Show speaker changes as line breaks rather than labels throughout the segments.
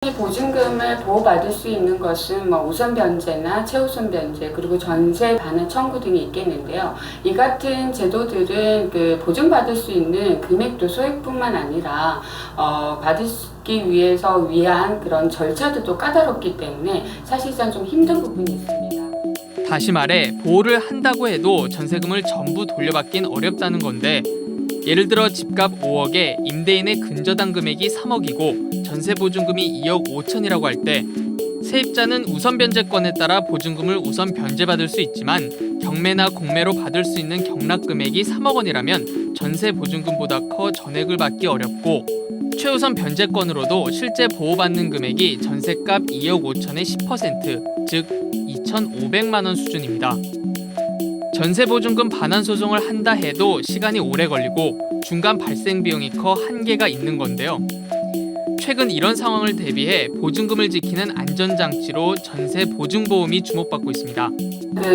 이 보증금을 보호받을 수 있는 것은 우선 변제나 최우선 변제 그리고 전세 반환 청구 등이 있겠는데요. 이 같은 제도들은 보증받을 수 있는 금액도 소액뿐만 아니라 받기 위해서 위한 그런 절차도 까다롭기 때문에 사실상 좀 힘든 부분이 있습니다.
다시 말해 보호를 한다고 해도 전세금을 전부 돌려받긴 어렵다는 건데, 예를 들어 집값 5억에 임대인의 근저당 금액이 3억이고 전세 보증금이 2억 5천이라고 할 때, 세입자는 우선 변제권에 따라 보증금을 우선 변제받을 수 있지만 경매나 공매로 받을 수 있는 경락 금액이 3억 원이라면 전세 보증금보다 커 전액을 받기 어렵고, 최우선 변제권으로도 실제 보호받는 금액이 전세값 2억 5천의 10%, 즉 2,500만 원 수준입니다. 전세보증금 반환 소송을 한다 해도 시간이 오래 걸리고 중간 발생 비용이 커 한계가 있는 건데요. 최근 이런 상황을 대비해 보증금을 지키는 안전장치로 전세보증보험이 주목받고 있습니다.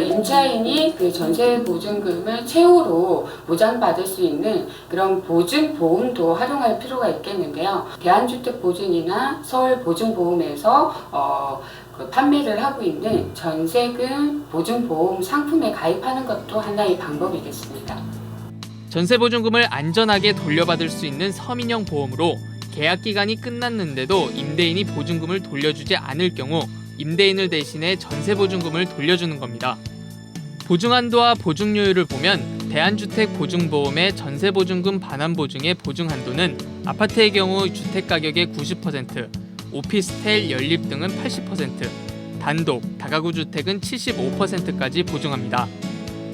임차인이 전세 보증금을 최후로 보장받을 수 있는 그런 보증보험도 활용할 필요가 있겠는데요. 대한주택보증이나 서울보증보험에서 판매를 하고 있는 전세금 보증보험 상품에 가입하는 것도 하나의 방법이겠습니다.
전세보증금을 안전하게 돌려받을 수 있는 서민형 보험으로 계약 기간이 끝났는데도 임대인이 보증금을 돌려주지 않을 경우 임대인을 대신해 전세보증금을 돌려주는 겁니다. 보증한도와 보증료율을 보면 대한주택보증보험의 전세보증금 반환보증의 보증한도는 아파트의 경우 주택가격의 90%, 오피스텔, 연립 등은 80%, 단독, 다가구 주택은 75%까지 보증합니다.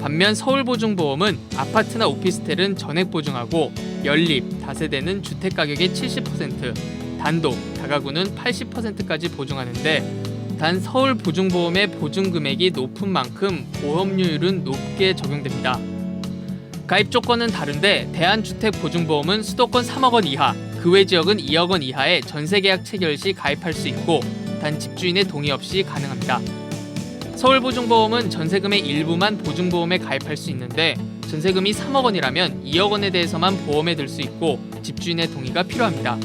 반면 서울보증보험은 아파트나 오피스텔은 전액 보증하고 연립, 다세대는 주택가격의 70%, 단독, 다가구는 80%까지 보증하는데, 단 서울보증보험의 보증금액이 높은 만큼 보험료율은 높게 적용됩니다. 가입 조건은 다른데 대한주택보증보험은 수도권 3억 원 이하, 그 외 지역은 2억 원 이하의 전세계약 체결 시 가입할 수 있고 단 집주인의 동의 없이 가능합니다. 서울보증보험은 전세금의 일부만 보증보험에 가입할 수 있는데 전세금이 3억 원이라면 2억 원에 대해서만 보험에 들 수 있고 집주인의 동의가 필요합니다.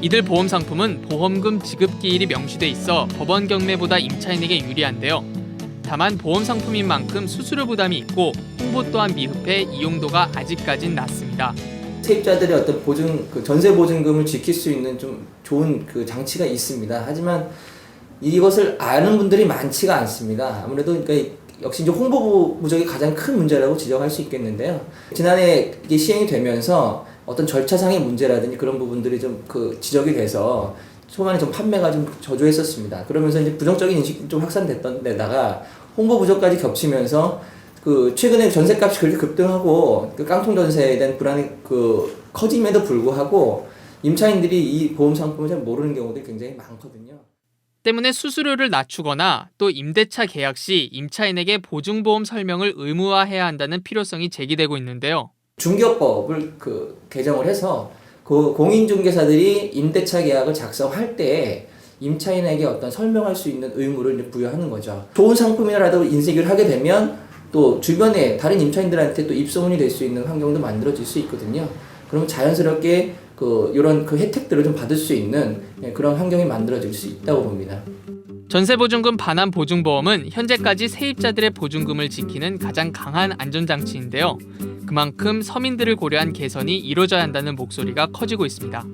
이들 보험 상품은 보험금 지급 기일이 명시돼 있어 법원 경매보다 임차인에게 유리한데요. 다만 보험 상품인 만큼 수수료 부담이 있고 홍보 또한 미흡해 이용도가 아직까진 낮습니다.
세입자들의 어떤 전세 보증금을 지킬 수 있는 좀 좋은 장치가 있습니다. 하지만 이것을 아는 분들이 많지가 않습니다. 아무래도 역시 이제 홍보 부족이 가장 큰 문제라고 지적할 수 있겠는데요. 지난해 이게 시행이 되면서 어떤 절차상의 문제라든지 그런 부분들이 좀 지적이 돼서 초반에 좀 판매가 좀 저조했었습니다. 그러면서 이제 부정적인 인식이 좀 확산됐던 데다가 홍보 부족까지 겹치면서 최근에 전세값이 그렇게 급등하고 깡통 전세에 대한 불안이 커짐에도 불구하고 임차인들이 이 보험 상품을 잘 모르는 경우들이 굉장히 많거든요.
때문에 수수료를 낮추거나 또 임대차 계약 시 임차인에게 보증보험 설명을 의무화해야 한다는 필요성이 제기되고 있는데요.
중개업법을 개정을 해서 공인중개사들이 임대차 계약을 작성할 때 임차인에게 어떤 설명할 수 있는 의무를 이제 부여하는 거죠. 좋은 상품이라도 인식을 하게 되면 또 주변에 다른 임차인들한테 또 입소문이 될 수 있는 환경도 만들어질 수 있거든요. 그럼 자연스럽게 이런 혜택들을 좀 받을 수 있는 그런 환경이 만들어질 수 있다고 봅니다.
전세보증금 반환 보증보험은 현재까지 세입자들의 보증금을 지키는 가장 강한 안전장치인데요. 그만큼 서민들을 고려한 개선이 이루어져야 한다는 목소리가 커지고 있습니다.